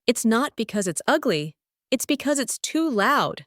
It's not because it's ugly, it's because it's too loud.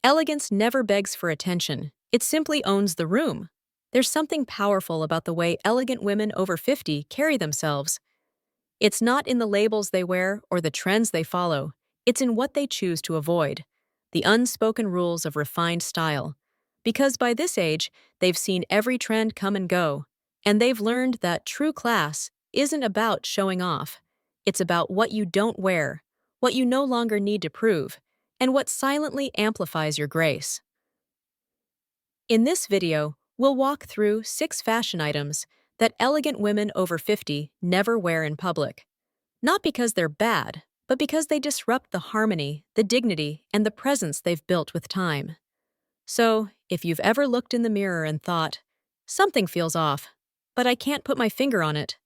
Elegance never begs for attention, it simply owns the room. There's something powerful about the way elegant women over 50 carry themselves. It's not in the labels they wear or the trends they follow, it's in what they choose to avoid, the unspoken rules of refined style. Because by this age, they've seen every trend come and go, and they've learned that true class isn't about showing off. It's about what you don't wear, what you no longer need to prove, and what silently amplifies your grace. In this video, we'll walk through 6 fashion items that elegant women over 50 never wear in public. Not because they're bad, but because they disrupt the harmony, the dignity, and the presence they've built with time. So, if you've ever looked in the mirror and thought, something feels off, but I can't put my finger on it,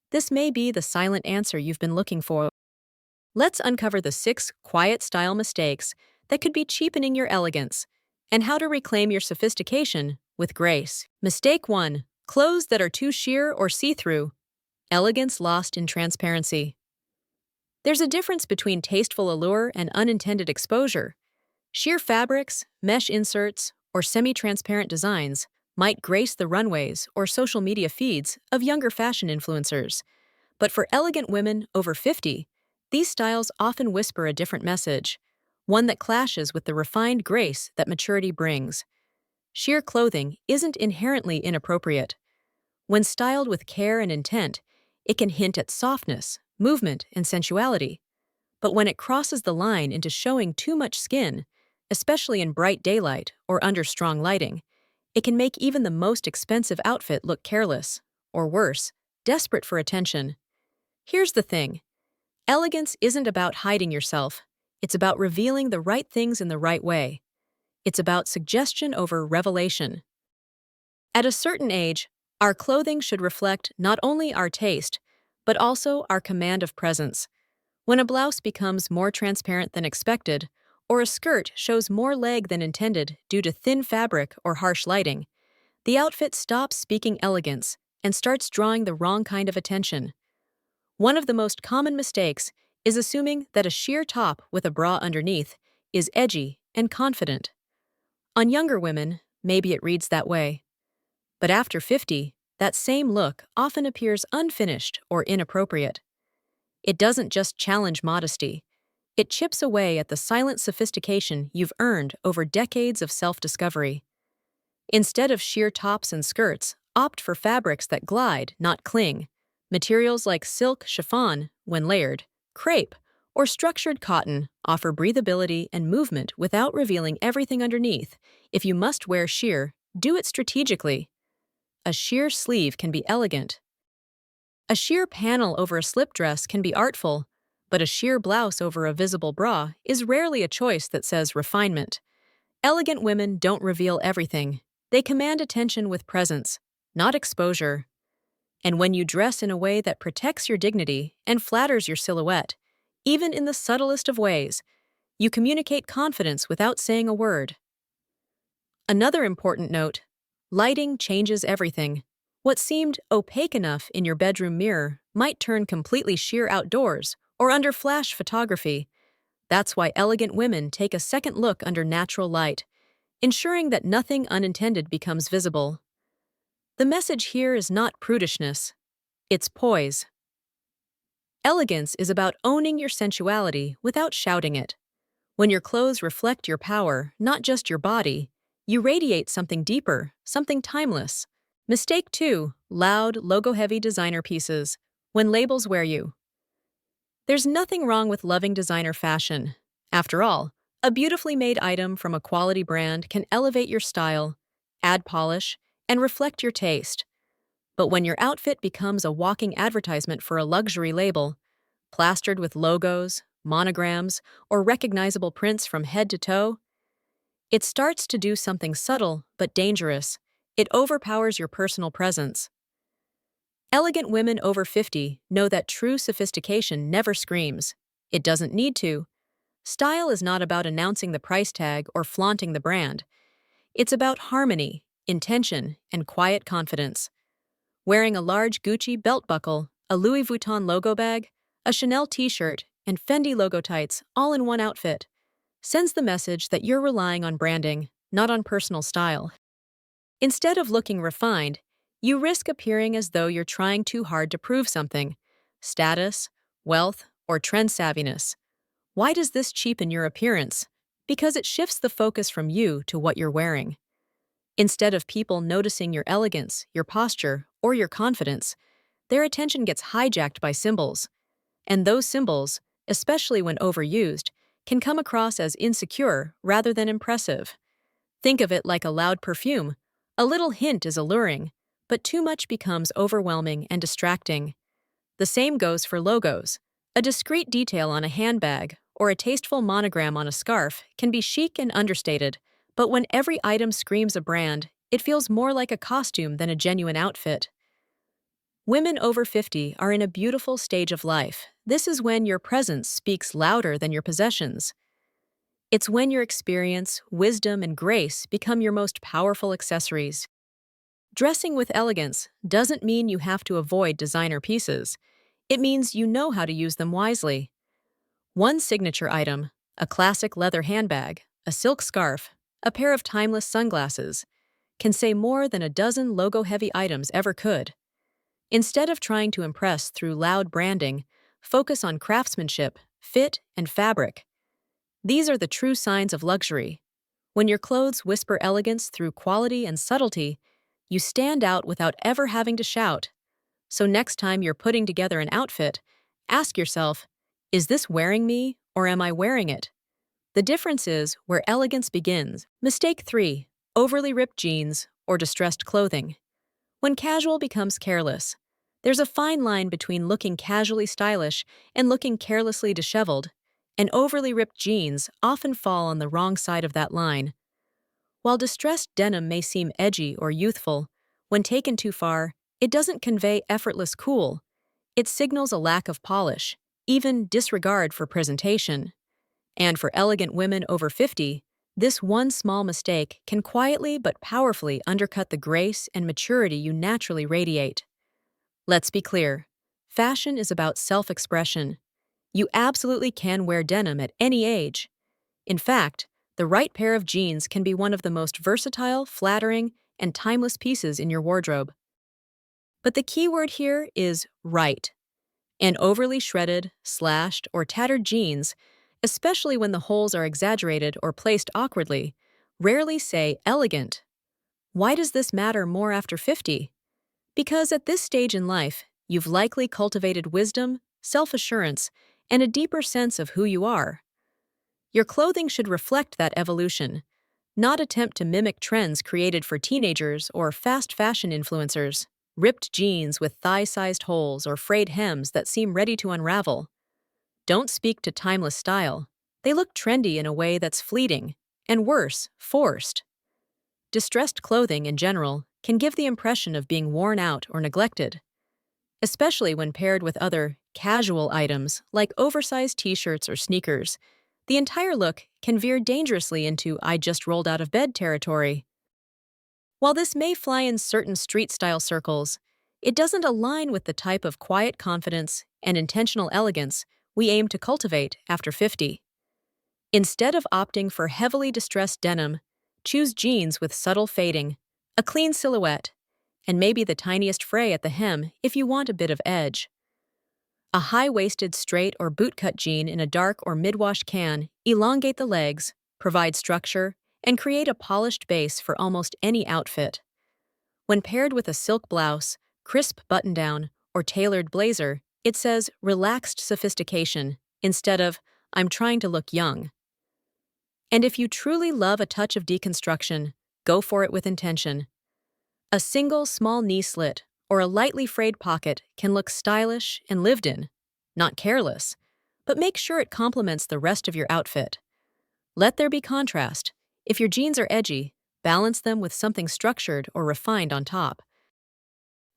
this may be the silent answer you've been looking for. Let's uncover the 6 quiet style mistakes that could be cheapening your elegance and how to reclaim your sophistication with grace. Mistake 1. Clothes that are too sheer or see-through. Elegance lost in transparency. There's a difference between tasteful allure and unintended exposure. Sheer fabrics, mesh inserts, or semi-transparent designs might grace the runways or social media feeds of younger fashion influencers. But for elegant women over 50, these styles often whisper a different message, one that clashes with the refined grace that maturity brings. Sheer clothing isn't inherently inappropriate. When styled with care and intent, it can hint at softness, movement, and sensuality. But when it crosses the line into showing too much skin, especially in bright daylight or under strong lighting, it can make even the most expensive outfit look careless, or worse, desperate for attention. Here's the thing. Elegance isn't about hiding yourself. It's about revealing the right things in the right way. It's about suggestion over revelation. At a certain age, our clothing should reflect not only our taste, but also our command of presence. When a blouse becomes more transparent than expected, or a skirt shows more leg than intended due to thin fabric or harsh lighting, the outfit stops speaking elegance and starts drawing the wrong kind of attention. One of the most common mistakes is assuming that a sheer top with a bra underneath is edgy and confident. On younger women, maybe it reads that way. But after 50, that same look often appears unfinished or inappropriate. It doesn't just challenge modesty. It chips away at the silent sophistication you've earned over decades of self-discovery. Instead of sheer tops and skirts, opt for fabrics that glide, not cling. Materials like silk, chiffon, when layered, crepe, or structured cotton offer breathability and movement without revealing everything underneath. If you must wear sheer, do it strategically. A sheer sleeve can be elegant. A sheer panel over a slip dress can be artful, but a sheer blouse over a visible bra is rarely a choice that says refinement. Elegant women don't reveal everything. They command attention with presence, not exposure. And when you dress in a way that protects your dignity and flatters your silhouette, even in the subtlest of ways, you communicate confidence without saying a word. Another important note: lighting changes everything. What seemed opaque enough in your bedroom mirror might turn completely sheer outdoors or under flash photography. That's why elegant women take a second look under natural light, ensuring that nothing unintended becomes visible. The message here is not prudishness, it's poise. Elegance is about owning your sensuality without shouting it. When your clothes reflect your power, not just your body, you radiate something deeper, something timeless. Mistake 2. Loud, logo-heavy designer pieces. When labels wear you. There's nothing wrong with loving designer fashion. After all, a beautifully made item from a quality brand can elevate your style, add polish, and reflect your taste. But when your outfit becomes a walking advertisement for a luxury label, plastered with logos, monograms, or recognizable prints from head to toe, it starts to do something subtle but dangerous. It overpowers your personal presence. Elegant women over 50 know that true sophistication never screams. It doesn't need to. Style is not about announcing the price tag or flaunting the brand. It's about harmony, intention, and quiet confidence. Wearing a large Gucci belt buckle, a Louis Vuitton logo bag, a Chanel t-shirt, and Fendi logo tights all in one outfit sends the message that you're relying on branding, not on personal style. Instead of looking refined, you risk appearing as though you're trying too hard to prove something: status, wealth, or trend savviness. Why does this cheapen your appearance? Because it shifts the focus from you to what you're wearing. Instead of people noticing your elegance, your posture, or your confidence, their attention gets hijacked by symbols. And those symbols, especially when overused, can come across as insecure rather than impressive. Think of it like a loud perfume. A little hint is alluring, but too much becomes overwhelming and distracting. The same goes for logos. A discreet detail on a handbag or a tasteful monogram on a scarf can be chic and understated, but when every item screams a brand, it feels more like a costume than a genuine outfit. Women over 50 are in a beautiful stage of life. This is when your presence speaks louder than your possessions. It's when your experience, wisdom, and grace become your most powerful accessories. Dressing with elegance doesn't mean you have to avoid designer pieces. It means you know how to use them wisely. One signature item, a classic leather handbag, a silk scarf, a pair of timeless sunglasses, can say more than a dozen logo-heavy items ever could. Instead of trying to impress through loud branding, focus on craftsmanship, fit, and fabric. These are the true signs of luxury. When your clothes whisper elegance through quality and subtlety, you stand out without ever having to shout. So next time you're putting together an outfit, ask yourself, is this wearing me or am I wearing it? The difference is where elegance begins. Mistake 3. Overly ripped jeans or distressed clothing. When casual becomes careless, there's a fine line between looking casually stylish and looking carelessly disheveled, and overly ripped jeans often fall on the wrong side of that line. While distressed denim may seem edgy or youthful, when taken too far, it doesn't convey effortless cool. It signals a lack of polish, even disregard for presentation. And for elegant women over 50, this one small mistake can quietly but powerfully undercut the grace and maturity you naturally radiate. Let's be clear. Fashion is about self-expression. You absolutely can wear denim at any age. In fact, the right pair of jeans can be one of the most versatile, flattering, and timeless pieces in your wardrobe. But the key word here is right. And overly shredded, slashed, or tattered jeans, especially when the holes are exaggerated or placed awkwardly, rarely say elegant. Why does this matter more after 50? Because at this stage in life, you've likely cultivated wisdom, self-assurance, and a deeper sense of who you are. Your clothing should reflect that evolution, not attempt to mimic trends created for teenagers or fast fashion influencers. Ripped jeans with thigh-sized holes or frayed hems that seem ready to unravel don't speak to timeless style. They look trendy in a way that's fleeting, and worse, forced. Distressed clothing, in general, can give the impression of being worn out or neglected, especially when paired with other, casual items like oversized t-shirts or sneakers. The entire look can veer dangerously into "I just rolled out of bed" territory. While this may fly in certain street-style circles, it doesn't align with the type of quiet confidence and intentional elegance we aim to cultivate after 50. Instead of opting for heavily distressed denim, choose jeans with subtle fading, a clean silhouette, and maybe the tiniest fray at the hem if you want a bit of edge. A high-waisted straight or bootcut jean in a dark or mid-wash can elongate the legs, provide structure, and create a polished base for almost any outfit. When paired with a silk blouse, crisp button-down, or tailored blazer, it says relaxed sophistication instead of "I'm trying to look young." And if you truly love a touch of deconstruction, go for it with intention. A single small knee slit or a lightly frayed pocket can look stylish and lived in, not careless, but make sure it complements the rest of your outfit. Let there be contrast. If your jeans are edgy, balance them with something structured or refined on top.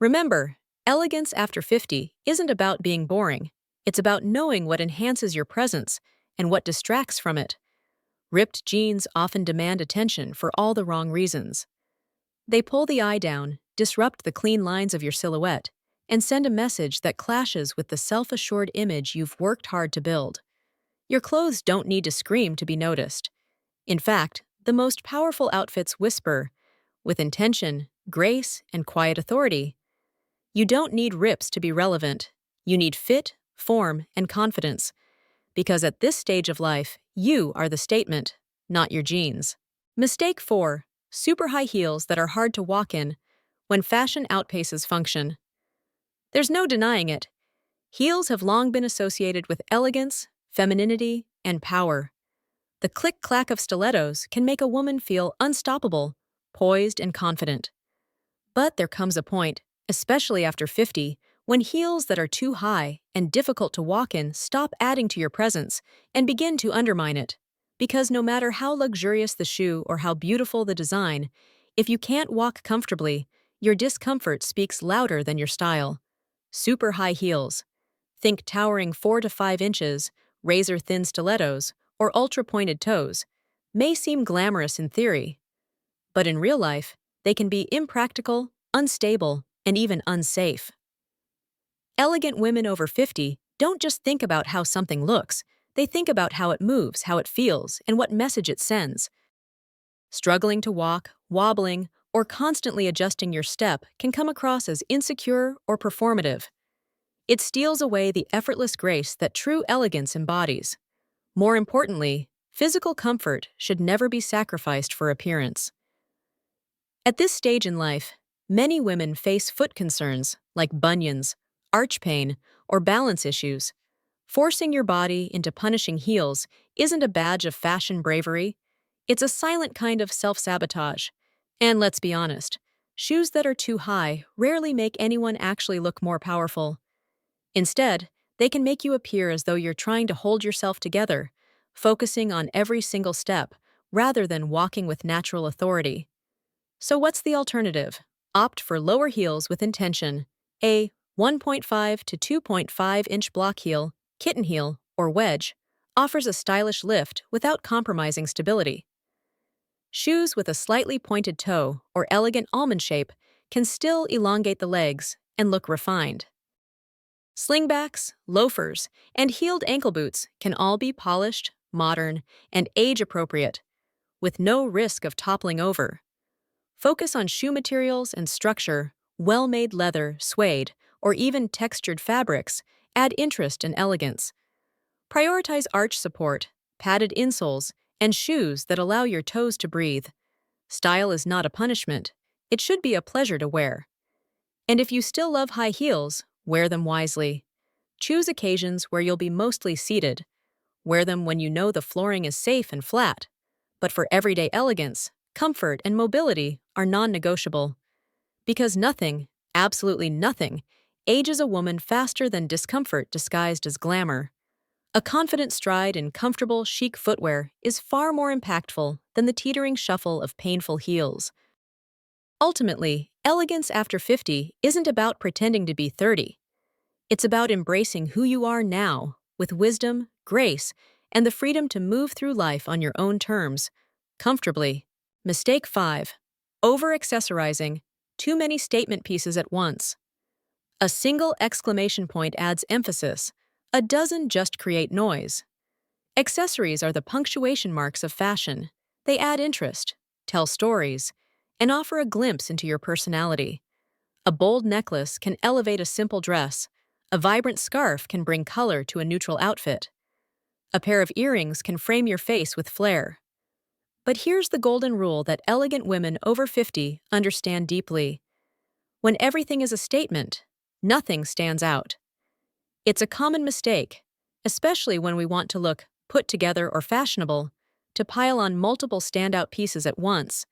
Remember, elegance after 50 isn't about being boring. It's about knowing what enhances your presence and what distracts from it. Ripped jeans often demand attention for all the wrong reasons. They pull the eye down, disrupt the clean lines of your silhouette, and send a message that clashes with the self-assured image you've worked hard to build. Your clothes don't need to scream to be noticed. In fact, the most powerful outfits whisper, with intention, grace, and quiet authority. You don't need rips to be relevant. You need fit, form, and confidence. Because at this stage of life, you are the statement, not your jeans. Mistake 4. Super high heels that are hard to walk in when fashion outpaces function. There's no denying it. Heels have long been associated with elegance, femininity, and power. The click-clack of stilettos can make a woman feel unstoppable, poised, and confident. But there comes a point, especially after 50, when heels that are too high and difficult to walk in stop adding to your presence and begin to undermine it. Because no matter how luxurious the shoe or how beautiful the design, if you can't walk comfortably, your discomfort speaks louder than your style. Super high heels. Think towering 4 to 5 inches, razor-thin stilettos, or ultra-pointed toes. May seem glamorous in theory, but in real life, they can be impractical, unstable, and even unsafe. Elegant women over 50 don't just think about how something looks, they think about how it moves, how it feels, and what message it sends. Struggling to walk, wobbling, or constantly adjusting your step can come across as insecure or performative. It steals away the effortless grace that true elegance embodies. More importantly, physical comfort should never be sacrificed for appearance. At this stage in life, many women face foot concerns like bunions, arch pain, or balance issues. Forcing your body into punishing heels isn't a badge of fashion bravery, it's a silent kind of self-sabotage. And let's be honest, shoes that are too high rarely make anyone actually look more powerful. Instead, they can make you appear as though you're trying to hold yourself together, focusing on every single step rather than walking with natural authority. So what's the alternative? Opt for lower heels with intention. A 1.5 to 2.5 inch block heel, kitten heel, or wedge offers a stylish lift without compromising stability. Shoes with a slightly pointed toe or elegant almond shape can still elongate the legs and look refined. Slingbacks, loafers, and heeled ankle boots can all be polished, modern, and age-appropriate, with no risk of toppling over. Focus on shoe materials and structure. Well-made leather, suede, or even textured fabrics add interest and elegance. Prioritize arch support, padded insoles, and shoes that allow your toes to breathe. Style is not a punishment. It should be a pleasure to wear. And if you still love high heels, wear them wisely. Choose occasions where you'll be mostly seated. Wear them when you know the flooring is safe and flat. But for everyday elegance, comfort, and mobility are non-negotiable. Because nothing, absolutely nothing, ages a woman faster than discomfort disguised as glamour. A confident stride in comfortable, chic footwear is far more impactful than the teetering shuffle of painful heels. Ultimately, elegance after 50 isn't about pretending to be 30. It's about embracing who you are now, with wisdom, grace, and the freedom to move through life on your own terms, comfortably. Mistake 5. Over-accessorizing. Too many statement pieces at once. A single exclamation point adds emphasis. A dozen just create noise. Accessories are the punctuation marks of fashion. They add interest, tell stories, and offer a glimpse into your personality. A bold necklace can elevate a simple dress. A vibrant scarf can bring color to a neutral outfit. A pair of earrings can frame your face with flair. But here's the golden rule that elegant women over 50 understand deeply. When everything is a statement, nothing stands out. It's a common mistake, especially when we want to look put together or fashionable, to pile on multiple standout pieces at once.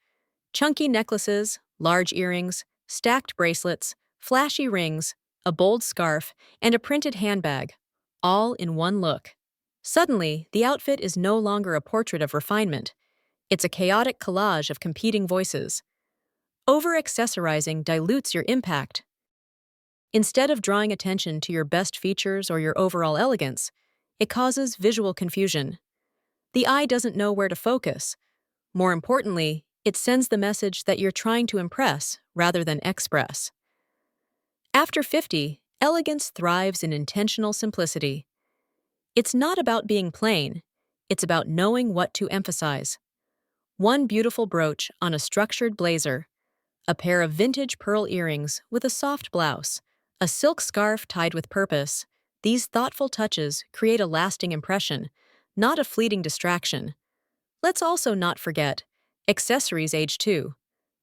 Chunky necklaces, large earrings, stacked bracelets, flashy rings, a bold scarf, and a printed handbag, all in one look. Suddenly, the outfit is no longer a portrait of refinement. It's a chaotic collage of competing voices. Over-accessorizing dilutes your impact. Instead of drawing attention to your best features or your overall elegance, it causes visual confusion. The eye doesn't know where to focus. More importantly, it sends the message that you're trying to impress rather than express. After 50, elegance thrives in intentional simplicity. It's not about being plain, it's about knowing what to emphasize. One beautiful brooch on a structured blazer, a pair of vintage pearl earrings with a soft blouse, a silk scarf tied with purpose. These thoughtful touches create a lasting impression, not a fleeting distraction. Let's also not forget, accessories age too.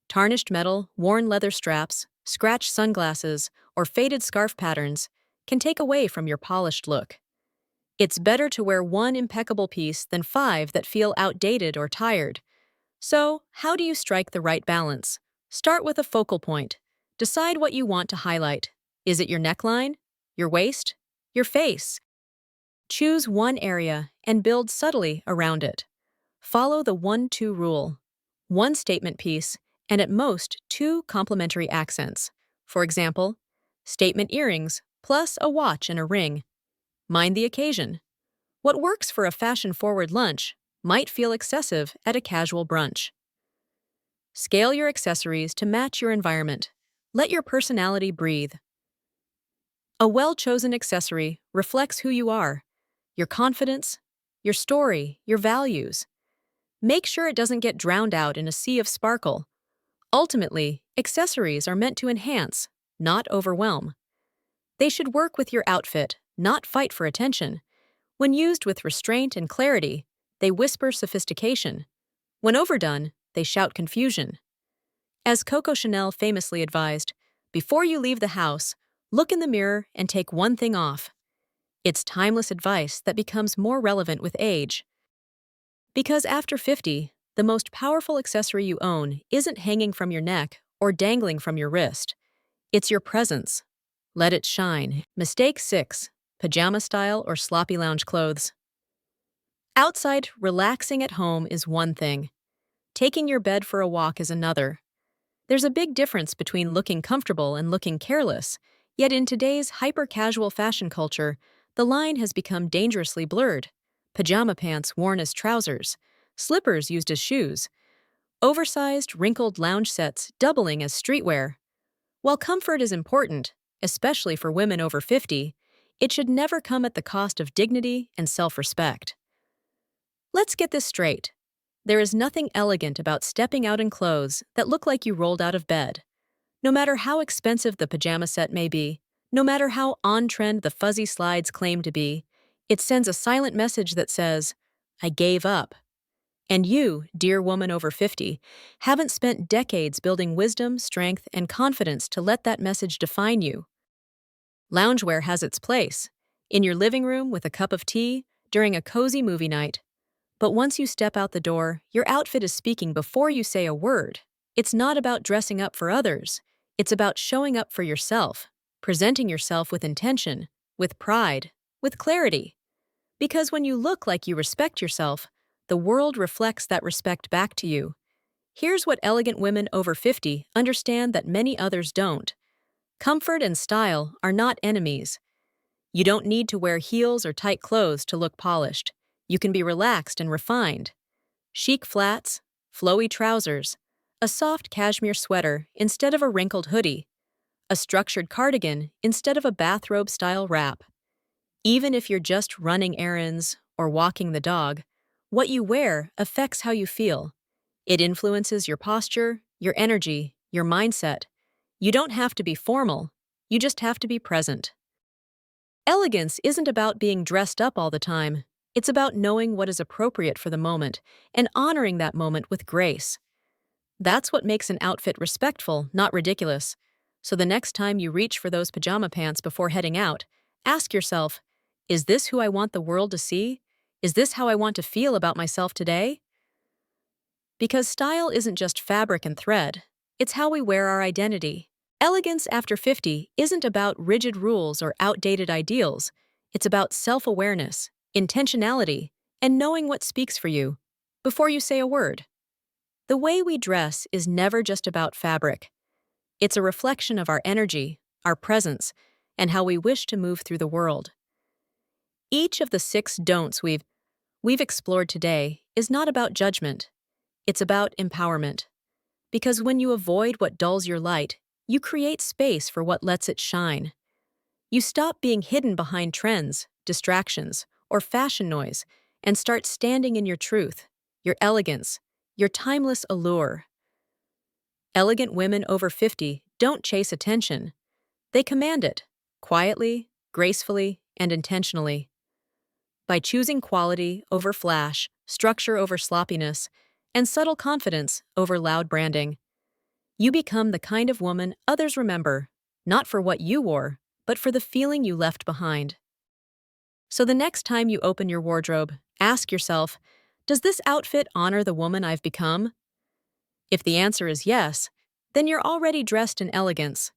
Tarnished metal, worn leather straps, scratched sunglasses, or faded scarf patterns can take away from your polished look. It's better to wear one impeccable piece than five that feel outdated or tired. So, how do you strike the right balance? Start with a focal point. Decide what you want to highlight. Is it your neckline? Your waist? Your face? Choose one area and build subtly around it. Follow the 1-2 rule. One statement piece, and at most two complementary accents. For example, statement earrings plus a watch and a ring. Mind the occasion. What works for a fashion-forward lunch might feel excessive at a casual brunch. Scale your accessories to match your environment. Let your personality breathe. A well-chosen accessory reflects who you are, your confidence, your story, your values. Make sure it doesn't get drowned out in a sea of sparkle. Ultimately, accessories are meant to enhance, not overwhelm. They should work with your outfit, not fight for attention. When used with restraint and clarity, they whisper sophistication. When overdone, they shout confusion. As Coco Chanel famously advised, before you leave the house, look in the mirror and take one thing off. It's timeless advice that becomes more relevant with age. Because after 50, the most powerful accessory you own isn't hanging from your neck or dangling from your wrist. It's your presence. Let it shine. Mistake 6. Pajama style or sloppy lounge clothes. Outside, relaxing at home is one thing. Taking your bed for a walk is another. There's a big difference between looking comfortable and looking careless, yet in today's hyper-casual fashion culture, the line has become dangerously blurred. Pajama pants worn as trousers, slippers used as shoes, oversized, wrinkled lounge sets doubling as streetwear. While comfort is important, especially for women over 50, it should never come at the cost of dignity and self-respect. Let's get this straight. There is nothing elegant about stepping out in clothes that look like you rolled out of bed. No matter how expensive the pajama set may be, no matter how on-trend the fuzzy slides claim to be, it sends a silent message that says, I gave up. And you, dear woman over 50, haven't spent decades building wisdom, strength, and confidence to let that message define you. Loungewear has its place, in your living room with a cup of tea, during a cozy movie night. But once you step out the door, your outfit is speaking before you say a word. It's not about dressing up for others. It's about showing up for yourself, presenting yourself with intention, with pride, with clarity. Because when you look like you respect yourself, the world reflects that respect back to you. Here's what elegant women over 50 understand that many others don't. Comfort and style are not enemies. You don't need to wear heels or tight clothes to look polished. You can be relaxed and refined. Chic flats, flowy trousers, a soft cashmere sweater instead of a wrinkled hoodie, a structured cardigan instead of a bathrobe-style wrap. Even if you're just running errands or walking the dog, what you wear affects how you feel. It influences your posture, your energy, your mindset. You don't have to be formal, you just have to be present. Elegance isn't about being dressed up all the time. It's about knowing what is appropriate for the moment and honoring that moment with grace. That's what makes an outfit respectful, not ridiculous. So the next time you reach for those pajama pants before heading out, ask yourself, is this who I want the world to see? Is this how I want to feel about myself today? Because style isn't just fabric and thread, it's how we wear our identity. Elegance after 50 isn't about rigid rules or outdated ideals. It's about self-awareness, intentionality, and knowing what speaks for you before you say a word. The way we dress is never just about fabric. It's a reflection of our energy, our presence, and how we wish to move through the world. Each of the 6 don'ts we've explored today is not about judgment. It's about empowerment. Because when you avoid what dulls your light, You create space for what lets it shine. You stop being hidden behind trends, distractions, or fashion noise and start standing in your truth, your elegance, your timeless allure. Elegant women over 50 don't chase attention. They command it, quietly, gracefully, and intentionally. By choosing quality over flash, structure over sloppiness, and subtle confidence over loud branding, you become the kind of woman others remember, not for what you wore, but for the feeling you left behind. So the next time you open your wardrobe, ask yourself, does this outfit honor the woman I've become? If the answer is yes, then you're already dressed in elegance,